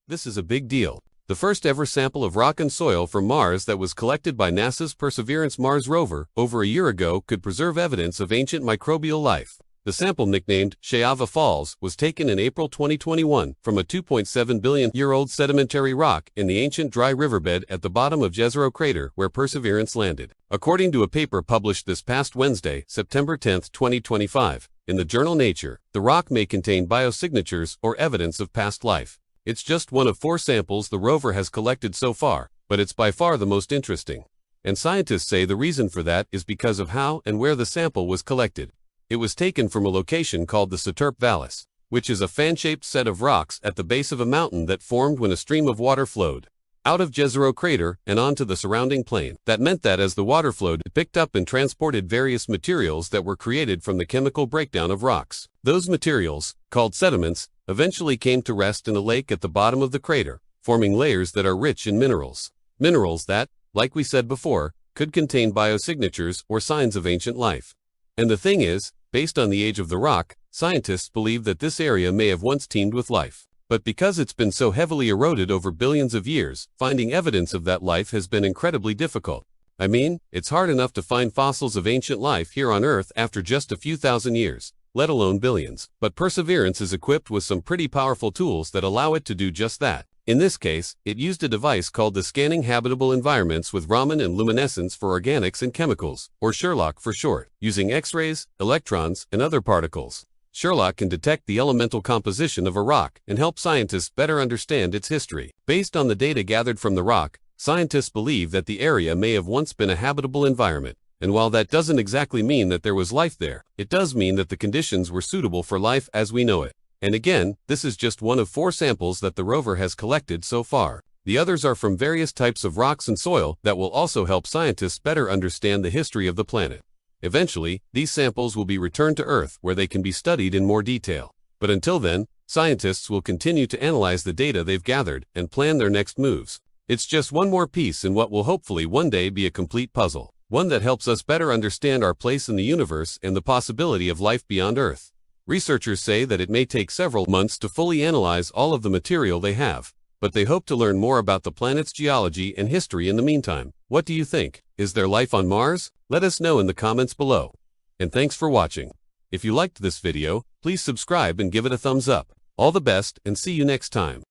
This is a big deal. The first ever sample of rock and soil from Mars that was collected by NASA's Perseverance Mars rover over a year ago could preserve evidence of ancient microbial life. The sample, nicknamed Cheyava Falls, was taken in April 2021 from a 2.7 billion-year-old sedimentary rock in the ancient dry riverbed at the bottom of Jezero Crater where Perseverance landed. According to a paper published this past Wednesday, September 10, 2025, in the journal Nature, the rock may contain biosignatures or evidence of past life. It's just one of 4 samples the rover has collected so far, but it's by far the most interesting. And scientists say the reason for that is because of how and where the sample was collected. It was taken from a location called the Sapphire Vallis, which is a fan-shaped set of rocks at the base of a mountain that formed when a stream of water flowed out of Jezero Crater and onto the surrounding plain. That meant that as the water flowed, it picked up and transported various materials that were created from the chemical breakdown of rocks. Those materials, called sediments, eventually came to rest in a lake at the bottom of the crater, forming layers that are rich in minerals. Minerals that, like we said before, could contain biosignatures or signs of ancient life. And the thing is, based on the age of the rock, scientists believe that this area may have once teemed with life. But because it's been so heavily eroded over billions of years, finding evidence of that life has been incredibly difficult. I mean, it's hard enough to find fossils of ancient life here on Earth after just a few thousand years, let alone billions. But Perseverance is equipped with some pretty powerful tools that allow it to do just that. In this case, it used a device called the Scanning Habitable Environments with Raman and Luminescence for Organics and Chemicals, or SHERLOC for short, using X-rays, electrons, and other particles. SHERLOC can detect the elemental composition of a rock and help scientists better understand its history. Based on the data gathered from the rock, scientists believe that the area may have once been a habitable environment. And while that doesn't exactly mean that there was life there, it does mean that the conditions were suitable for life as we know it. And again, this is just one of 4 samples that the rover has collected so far. The others are from various types of rocks and soil that will also help scientists better understand the history of the planet. Eventually, these samples will be returned to Earth where they can be studied in more detail. But until then, scientists will continue to analyze the data they've gathered and plan their next moves. It's just one more piece in what will hopefully one day be a complete puzzle, one that helps us better understand our place in the universe and the possibility of life beyond Earth. Researchers say that it may take several months to fully analyze all of the material they have, but they hope to learn more about the planet's geology and history in the meantime. What do you think? Is there life on Mars? Let us know in the comments below. And thanks for watching. If you liked this video, please subscribe and give it a thumbs up. All the best and see you next time.